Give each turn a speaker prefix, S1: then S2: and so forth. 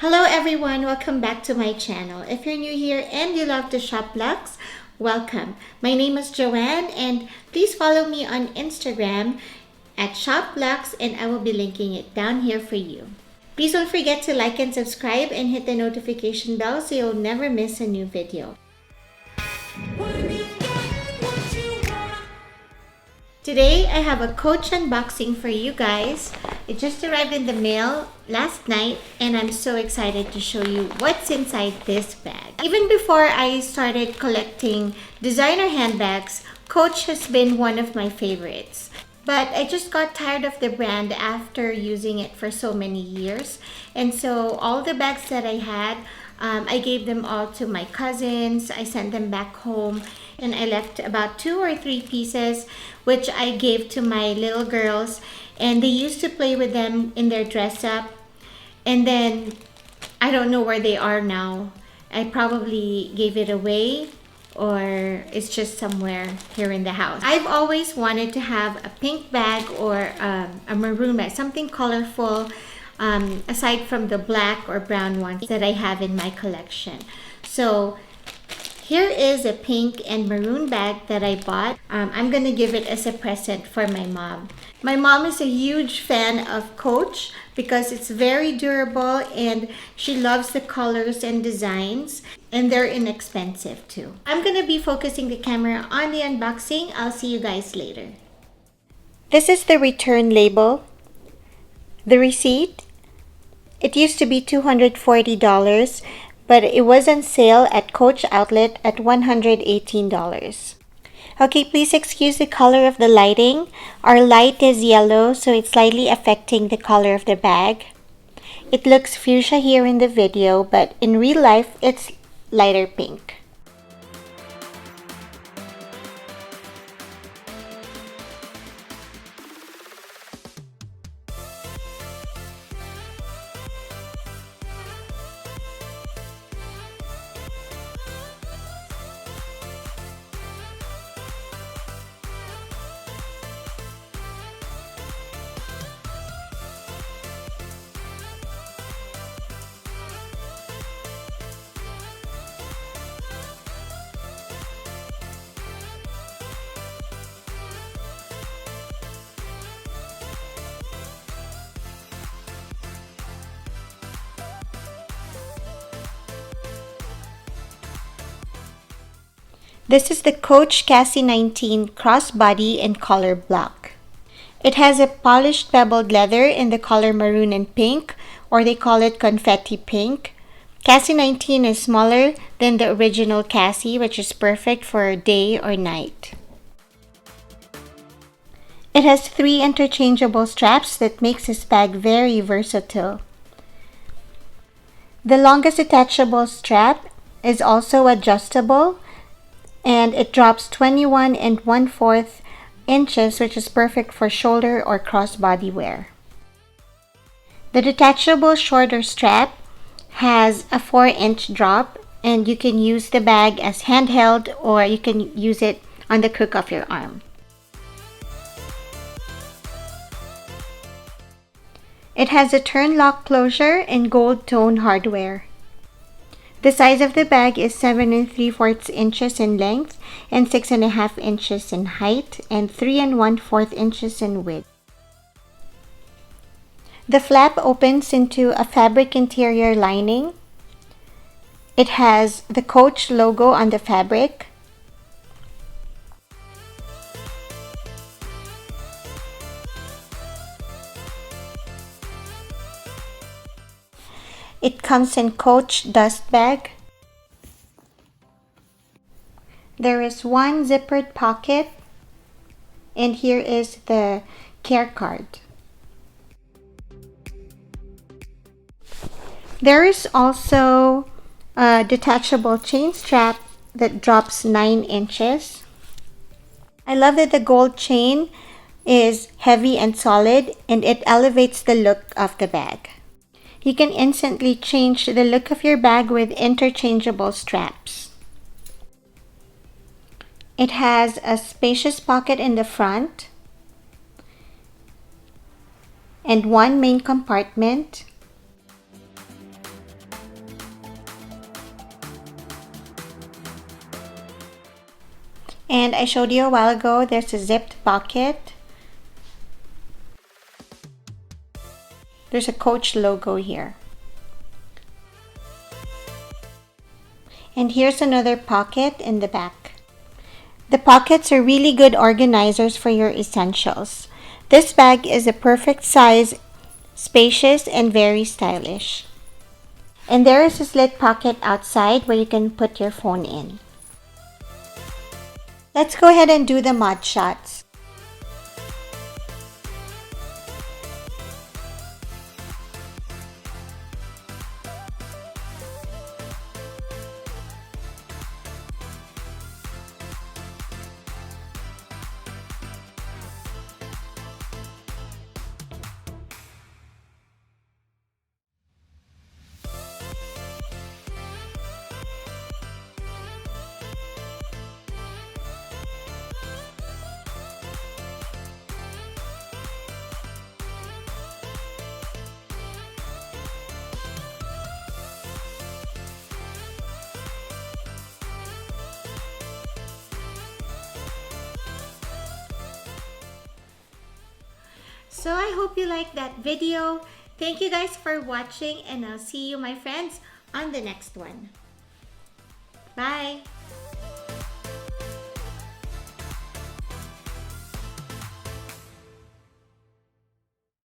S1: Hello everyone, welcome back to my channel. If you're new here and you love to shop Luxe, welcome. My name is Joanne and please follow me on Instagram at Shop Luxe and I will be linking it down here for you. Please don't forget to like and subscribe and hit the notification bell so you'll never miss a new video. Today, I have a Coach unboxing for you guys. It just arrived in the mail last night and I'm so excited to show you what's inside this bag. Even before I started collecting designer handbags, Coach has been one of my favorites. But I just got tired of the brand after using it for so many years. And so all the bags that I had, I gave them all to my cousins. I sent them back home and I left about 2 or 3 pieces which I gave to my little girls and they used to play with them in their dress up. And then I don't know where they are now. I probably gave it away or it's just somewhere here in the house. I've always wanted to have a pink bag or a maroon bag, something colorful aside from the black or brown ones that I have in my collection. So here is a pink and maroon bag that I bought. I'm gonna give it as a present for my mom. My mom is a huge fan of Coach because it's very durable and she loves the colors and designs and they're inexpensive too. I'm gonna be focusing the camera on the unboxing. I'll see you guys later. This is the return label. The receipt. It used to be $240. But it was on sale at Coach Outlet at $118. Okay, please excuse the color of the lighting. Our light is yellow, so it's slightly affecting the color of the bag. It looks fuchsia here in the video, but in real life, it's lighter pink. This is the Coach Cassie 19 crossbody in Colorblock. It has a polished pebbled leather in the color maroon and pink, or they call it confetti pink. Cassie 19 is smaller than the original Cassie, which is perfect for day or night. It has 3 interchangeable straps that makes this bag very versatile. The longest detachable strap is also adjustable and it drops 21 1/4 inches, which is perfect for shoulder or crossbody wear. The detachable shorter strap has a 4-inch drop and you can use the bag as handheld or you can use it on the crook of your arm. It has a turnlock closure in gold tone hardware. The size of the bag is 7 3/4 inches in length and 6 1/2 inches in height and 3 1/4 inches in width. The flap opens into a fabric interior lining. It has the Coach logo on the fabric. It comes in Coach dust bag. There is one zippered pocket and here is the care card. There is also a detachable chain strap that drops 9 inches. I love that the gold chain is heavy and solid and it elevates the look of the bag. You can instantly change the look of your bag with interchangeable straps. It has a spacious pocket in the front and one main compartment. And I showed you a while ago, there's a zipped pocket. There's a Coach logo here. And here's another pocket in the back. The pockets are really good organizers for your essentials. This bag is a perfect size, spacious, and very stylish. And there is a slit pocket outside where you can put your phone in. Let's go ahead and do the mod shots. So I hope you liked that video. Thank you guys for watching, and I'll see you, my friends, on the next one. Bye!